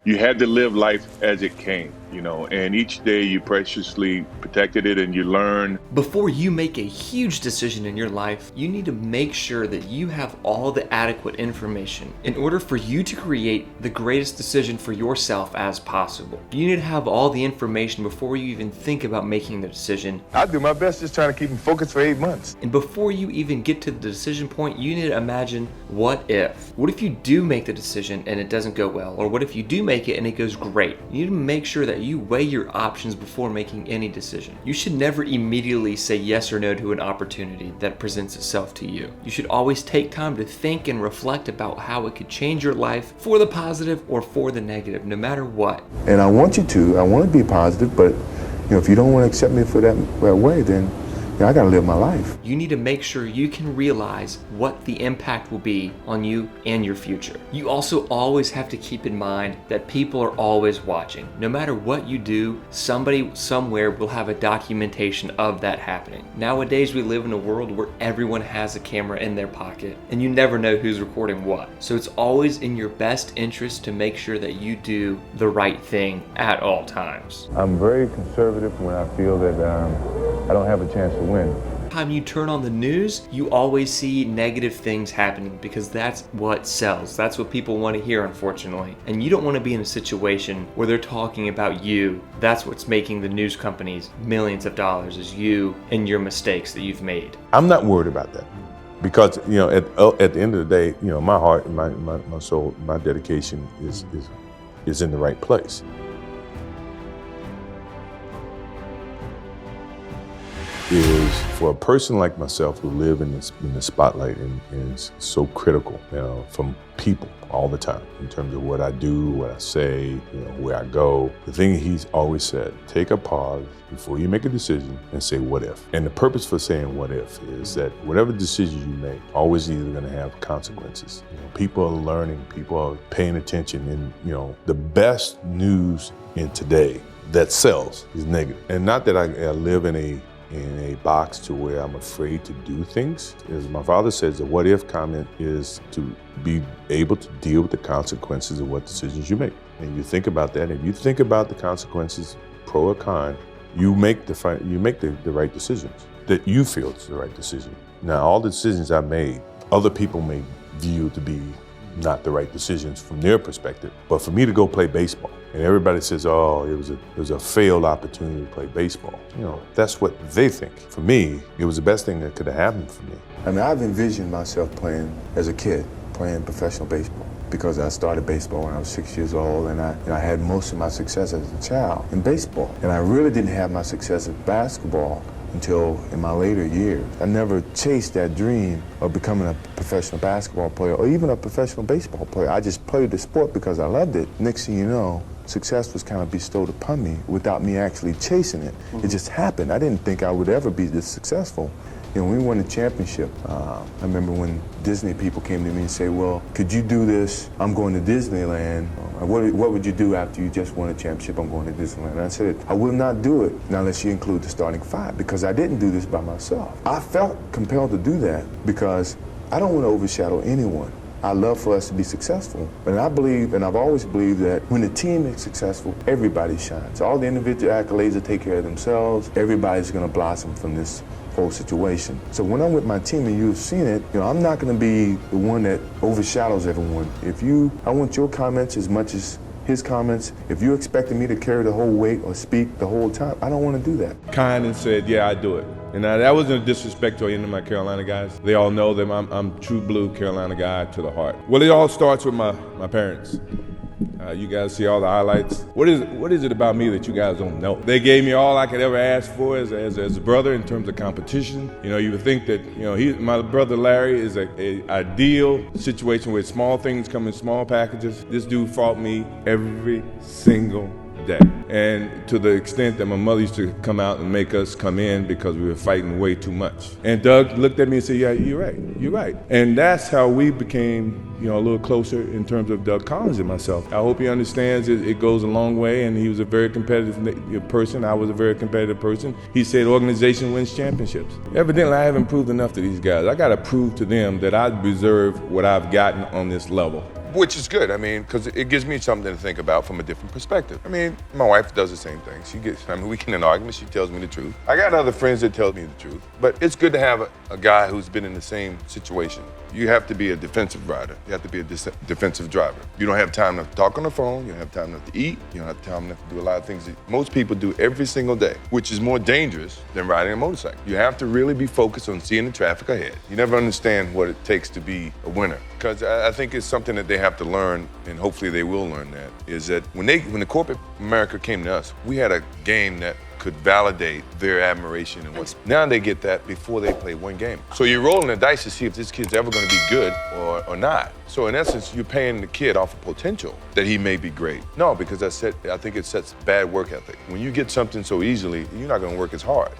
you had to live life as it came, and each day you preciously protected it and you learn. Before you make a huge decision in your life, you need to make sure that you have all the adequate information in order for you to create the greatest decision for yourself as possible. You need to have all the information before you even think about making the decision. I do my best just trying to keep them focused for 8 months. And before you even get to the decision point, you need to imagine, what if? What if you do make the decision and it doesn't go well? Or what if you do make it and it goes great? You need to make sure that you weigh your options before making any decision. You should never immediately say yes or no to an opportunity that presents itself to you. You should always take time to think and reflect about how it could change your life for the positive or for the negative, no matter what. And I want to be positive, but if you don't want to accept me for that way, then I gotta live my life. You need to make sure you can realize what the impact will be on you and your future. You also always have to keep in mind that people are always watching. No matter what you do, somebody somewhere will have a documentation of that happening. Nowadays, we live in a world where everyone has a camera in their pocket, and you never know who's recording what. So it's always in your best interest to make sure that you do the right thing at all times. I'm very conservative when I feel that I don't have a chance to win. Time you turn on the news, you always see negative things happening because that's what sells. That's what people want to hear, unfortunately. And you don't want to be in a situation where they're talking about you. That's what's making the news companies millions of dollars, is you and your mistakes that you've made. I'm not worried about that because, at the end of the day, my heart and my soul, my dedication is in the right place. Is for a person like myself who live in the spotlight and is so critical, from people all the time in terms of what I do, what I say, where I go. The thing he's always said, take a pause before you make a decision and say, what if? And the purpose for saying what if is that whatever decision you make, always either gonna have consequences. People are learning, people are paying attention, and the best news in today that sells is negative. And not that I live in a box to where I'm afraid to do things. As my father says, the what if comment is to be able to deal with the consequences of what decisions you make. And you think about that. If you think about the consequences, pro or con, you make the right decisions that you feel is the right decision. Now, all the decisions I made, other people may view to be not the right decisions from their perspective. But for me to go play baseball, and everybody says, oh, it was a failed opportunity to play baseball. That's what they think. For me, it was the best thing that could have happened for me. I mean, I've envisioned myself playing as a kid, playing professional baseball, because I started baseball when I was 6 years old, and I had most of my success as a child in baseball. And I really didn't have my success in basketball until in my later years. I never chased that dream of becoming a professional basketball player or even a professional baseball player. I just played the sport because I loved it. Next thing you know, success was kind of bestowed upon me without me actually chasing it. It just happened. I didn't think I would ever be this successful. We won the championship. I remember when Disney people came to me and said, well, could you do this? I'm going to Disneyland. What would you do after you just won a championship? I'm going to Disneyland. And I said, I will not do it unless you include the starting five, because I didn't do this by myself. I felt compelled to do that because I don't want to overshadow anyone. I love for us to be successful. And I believe, and I've always believed, that when the team is successful, everybody shines. All the individual accolades will take care of themselves. Everybody's going to blossom from this whole situation. So when I'm with my team, and you've seen it, I'm not going to be the one that overshadows everyone. I want your comments as much as his comments. If you're expecting me to carry the whole weight or speak the whole time, I don't want to do that. Kind and said, yeah, I do it. And that wasn't a disrespect to any of my Carolina guys. They all know that I'm true blue Carolina guy to the heart. Well, it all starts with my parents. You guys see all the highlights. What is it about me that you guys don't know? They gave me all I could ever ask for as a brother in terms of competition. You would think that my brother Larry is a ideal situation where small things come in small packages. This dude fought me every single day. And to the extent that my mother used to come out and make us come in because we were fighting way too much. And Doug looked at me and said, yeah, you're right. And that's how we became, a little closer in terms of Doug Collins and myself. I hope he understands it goes a long way, and he was a very competitive person. I was a very competitive person. He said organization wins championships. Evidently, I haven't proved enough to these guys. I got to prove to them that I deserve what I've gotten on this level. Which is good, I mean, because it gives me something to think about from a different perspective. I mean, my wife does the same thing. We get in an argument, she tells me the truth. I got other friends that tell me the truth, but it's good to have a guy who's been in the same situation. You have to be a defensive rider. You have to be a defensive driver. You don't have time enough to talk on the phone. You don't have time enough to eat. You don't have time enough to do a lot of things that most people do every single day, which is more dangerous than riding a motorcycle. You have to really be focused on seeing the traffic ahead. You never understand what it takes to be a winner. Because I think it's something that they have to learn, and hopefully they will learn that, is that when the corporate America came to us, we had a game that could validate their admiration and what's. Now they get that before they play one game. So you're rolling the dice to see if this kid's ever gonna be good or not. So in essence, you're paying the kid off of potential that he may be great. No, because I think it sets bad work ethic. When you get something so easily, you're not gonna work as hard.